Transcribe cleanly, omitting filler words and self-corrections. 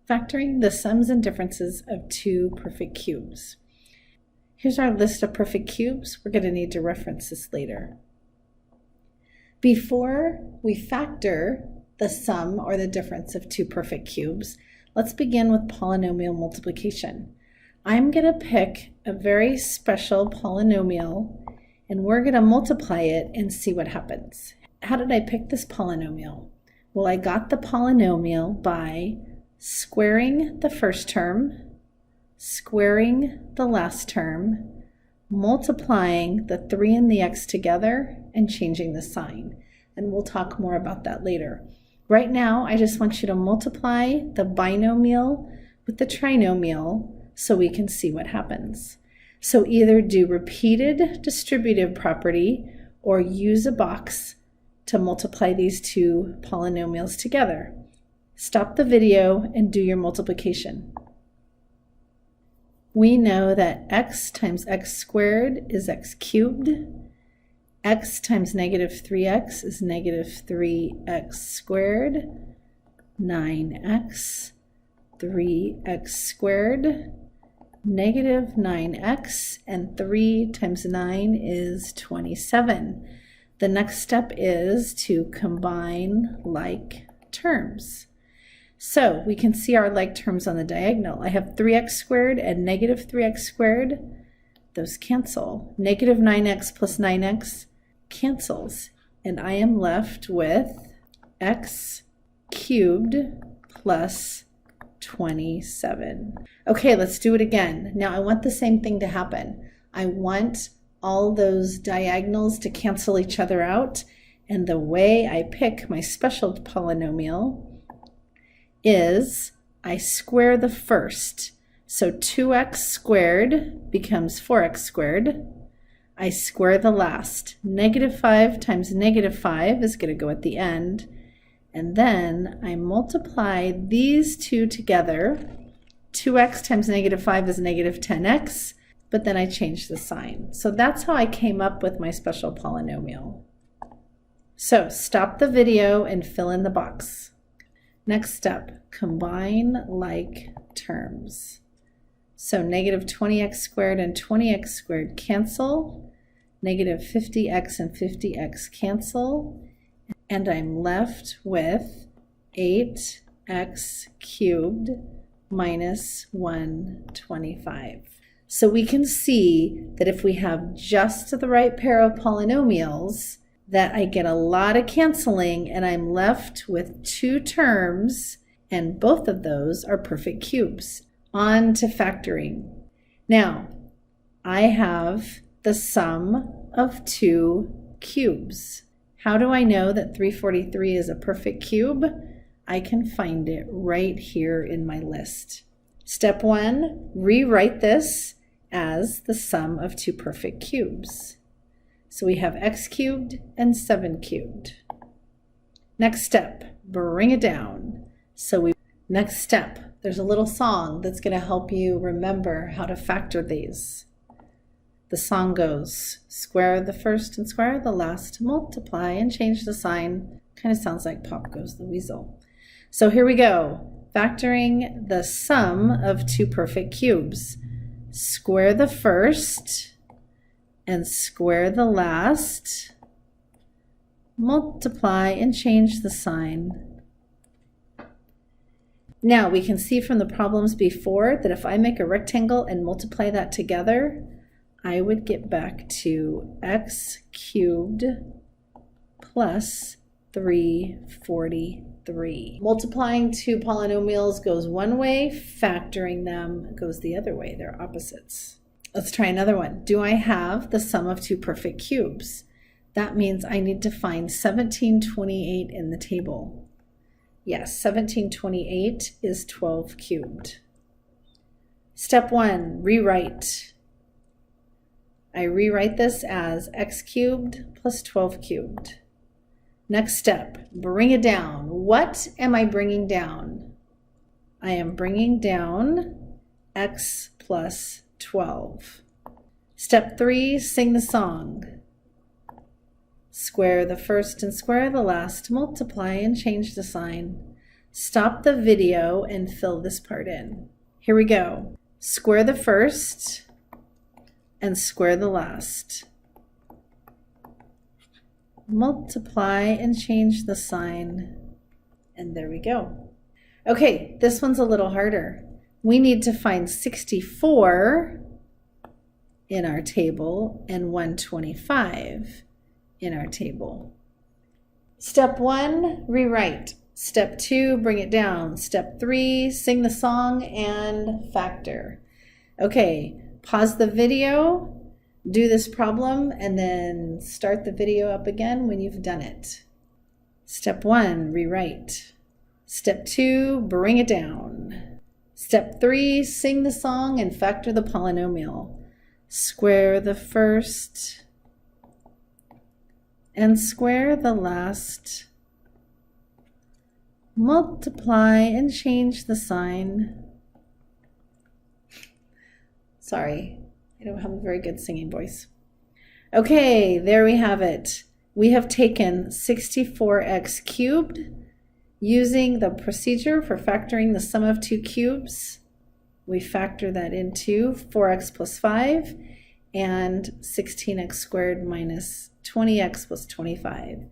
Factoring the sums and differences of two perfect cubes. Here's our list of perfect cubes. We're going to need to reference this later. Before we factor the sum or the difference of two perfect cubes, let's begin with polynomial multiplication. I'm going to pick a very special polynomial and we're going to multiply it and see what happens. How did I pick this polynomial? Well, I got the polynomial by squaring the first term, squaring the last term, multiplying the 3 and the x together, and changing the sign. And we'll talk more about that later. Right now, I just want you to multiply the binomial with the trinomial so we can see what happens. So either do repeated distributive property or use a box to multiply these two polynomials together. Stop the video and do your multiplication. We know that x times x squared is x cubed. X times negative 3x is negative 3x squared. 9x, 3x squared, negative 9x, and 3 times 9 is 27. The next step is to combine like terms. So we can see our like terms on the diagonal. I have 3x squared and negative 3x squared. Those cancel. Negative 9x plus 9x cancels. And I am left with x cubed plus 27. Okay, let's do it again. Now I want the same thing to happen. I want all those diagonals to cancel each other out. And the way I pick my special polynomial is I square the first. So 2x squared becomes 4x squared. I square the last. Negative 5 times negative 5 is going to go at the end. And then I multiply these two together. 2x times negative 5 is negative 10x, but then I change the sign. So that's how I came up with my special polynomial. So stop the video and fill in the box. Next step, combine like terms. So negative 20x squared and 20x squared cancel. Negative 50x and 50x cancel. And I'm left with 8x cubed minus 125. So we can see that if we have just the right pair of polynomials, that I get a lot of canceling and I'm left with two terms, and both of those are perfect cubes. On to factoring. Now, I have the sum of two cubes. How do I know that 343 is a perfect cube? I can find it right here in my list. Step 1, rewrite this as the sum of two perfect cubes. So we have x cubed and 7 cubed. Next step, bring it down. Next step, there's a little song that's going to help you remember how to factor these. The song goes, square the first and square the last, multiply and change the sign. Kind of sounds like Pop Goes the Weasel. So here we go, factoring the sum of two perfect cubes. Square the first and square the last, multiply and change the sign. Now we can see from the problems before that if I make a rectangle and multiply that together, I would get back to x cubed plus 343. Multiplying two polynomials goes one way, factoring them goes the other way. They're opposites. Let's try another one. Do I have the sum of two perfect cubes? That means I need to find 1728 in the table. Yes, 1728 is 12 cubed. Step 1, rewrite. I rewrite this as x cubed plus 12 cubed. Next step, bring it down. What am I bringing down? I am bringing down x plus 12. Step 3, sing the song. Square the first and square the last, multiply and change the sign. Stop the video and fill this part in. Here we go. Square the first and square the last. Multiply and change the sign. And there we go. Okay, this one's a little harder. We need to find 64 in our table and 125 in our table. Step 1, rewrite. Step 2, bring it down. Step 3, sing the song and factor. Okay, pause the video, do this problem, and then start the video up again when you've done it. Step 1, rewrite. Step 2, bring it down. Step 3, sing the song and factor the polynomial. Square the first and square the last. Multiply and change the sign. Sorry, I don't have a very good singing voice. Okay, there we have it. We have taken 64x cubed using the procedure for factoring the sum of two cubes. We factor that into 4x plus 5 and 16x squared minus 20x plus 25.